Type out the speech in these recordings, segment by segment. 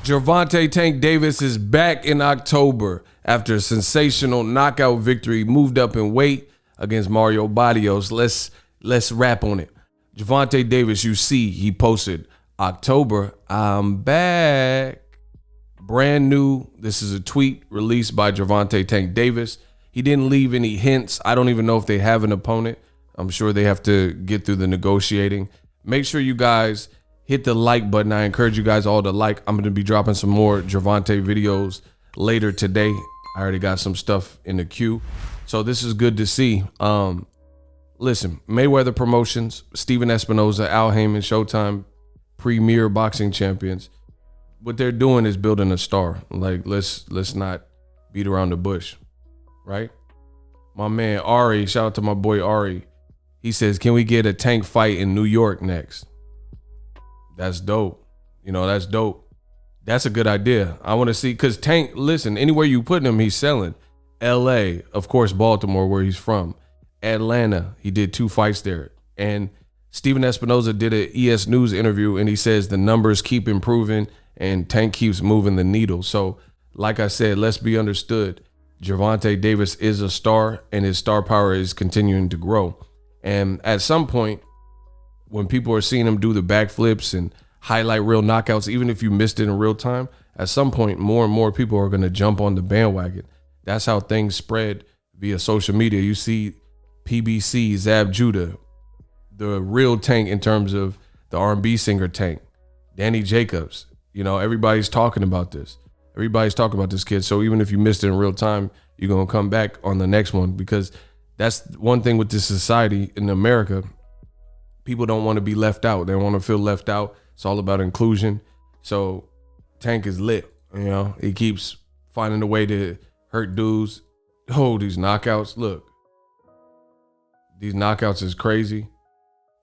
Gervonta Tank Davis is back in October after a sensational knockout victory, moved up in weight against Mario Barrios. Let's wrap on it. Gervonta Davis, you see, he posted, October, I'm back. Brand new. This is a tweet released by Gervonta Tank Davis. He didn't leave any hints. I don't even know if they have an opponent. I'm sure they have to get through the negotiating. Make sure you guys hit the like button. I encourage you guys all to like. I'm going to be dropping some more Gervonta videos later today. I already got some stuff in the queue. So this is good to see. Listen, Mayweather Promotions, Steven Espinoza, Al Heyman, Showtime, premier boxing champions. What they're doing is building a star. Like, let's not beat around the bush, right? My man Ari, shout out to my boy Ari. He says, can we get a Tank fight in New York next? That's dope. That's dope. That's a good idea. I want to see, because Tank, listen, anywhere you put him, he's selling. LA, of course, Baltimore, where he's from. Atlanta, he did 2 fights there. And Steven Espinoza did an ES News interview, and he says the numbers keep improving and Tank keeps moving the needle. So, like I said, let's be understood. Gervonta Davis is a star, and his star power is continuing to grow. And at some point, when people are seeing him do the backflips and highlight real knockouts, even if you missed it in real time, at some point, more and more people are going to jump on the bandwagon. That's how things spread via social media. You see PBC, Zab Judah, the real Tank in terms of the R&B singer Tank, Danny Jacobs. Everybody's talking about this. Everybody's talking about this kid. So even if you missed it in real time, you're going to come back on the next one, because that's one thing with this society in America. People don't want to be left out. They want to feel left out. It's all about inclusion. So Tank is lit. He keeps finding a way to hurt dudes. Oh, these knockouts. Look, these knockouts is crazy.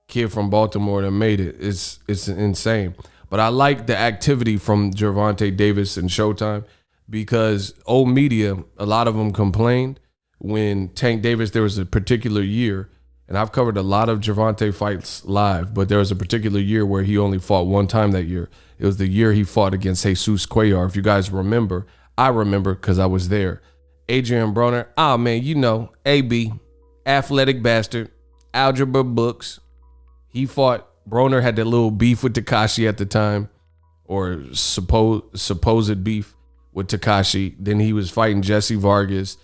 Kid from Baltimore that made it. It's insane. But I like the activity from Gervonta Davis and Showtime, because old media, a lot of them complained when Tank Davis, there was a particular year, and I've covered a lot of Gervonta fights live, but there was a particular year where he only fought one time that year. It was the year he fought against Jesus Cuellar. If you guys remember, I remember because I was there. Adrian Broner, AB, athletic bastard, algebra books. He fought, Broner had that little beef with Tekashi at the time, or supposed beef with Tekashi. Then he was fighting Jesse Vargas.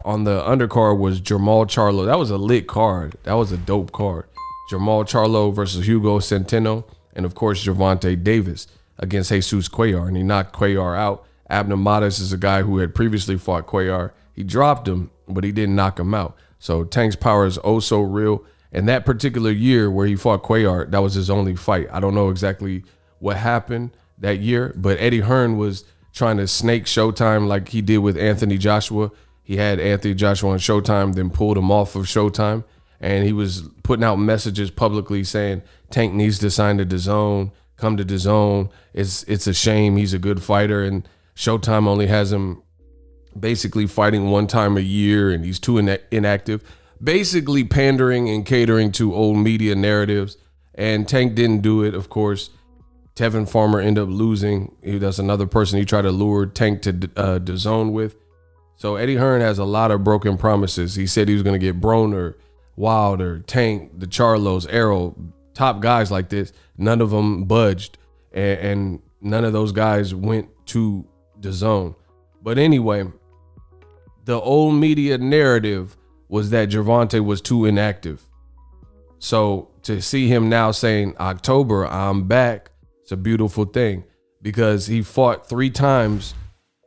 On the undercard was Jermall Charlo. That was a lit card. That was a dope card. Jermall Charlo versus Hugo Centeno. And of course, Gervonta Davis against Jesus Cuellar. And he knocked Cuellar out. Abner Matas is a guy who had previously fought Cuellar. He dropped him, but he didn't knock him out. So Tank's power is oh so real. And that particular year where he fought Cuellar, that was his only fight. I don't know exactly what happened that year, but Eddie Hearn was trying to snake Showtime like he did with Anthony Joshua. He had Anthony Joshua on Showtime, then pulled him off of Showtime. And he was putting out messages publicly saying Tank needs to sign to DAZN, come to DAZN. It's a shame. He's a good fighter. And Showtime only has him basically fighting one time a year, and he's too inactive. Basically pandering and catering to old media narratives. And Tank didn't do it, of course. Tevin Farmer ended up losing. That's another person he tried to lure Tank to DAZN with. So Eddie Hearn has a lot of broken promises. He said he was going to get Broner, Wilder, Tank, the Charlos, Errol, top guys like this. None of them budged, and none of those guys went to DAZN. But anyway, the old media narrative was that Gervonta was too inactive. So to see him now saying, October, I'm back, it's a beautiful thing, because he fought 3 times.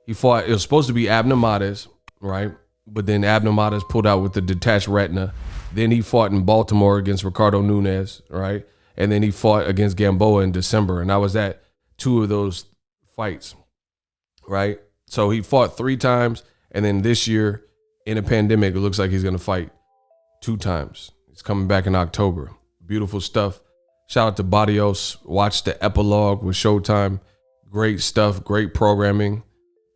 It was supposed to be Abner Matas, right? But then Abner Matas pulled out with the detached retina. Then he fought in Baltimore against Ricardo Nunes, right? And then he fought against Gamboa in December. And I was at 2 of those fights, right? So he fought 3 times. And then this year in a pandemic, it looks like he's going to fight 2 times. He's coming back in October. Beautiful stuff. Shout out to Barrios. Watch the epilogue with Showtime. Great stuff. Great programming.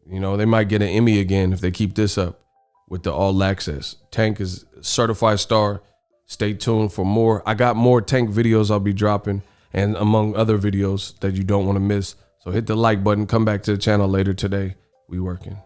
They might get an Emmy again if they keep this up with the All Access. Tank is a certified star. Stay tuned for more. I got more Tank videos I'll be dropping, and among other videos that you don't want to miss. So hit the like button. Come back to the channel later today. We working.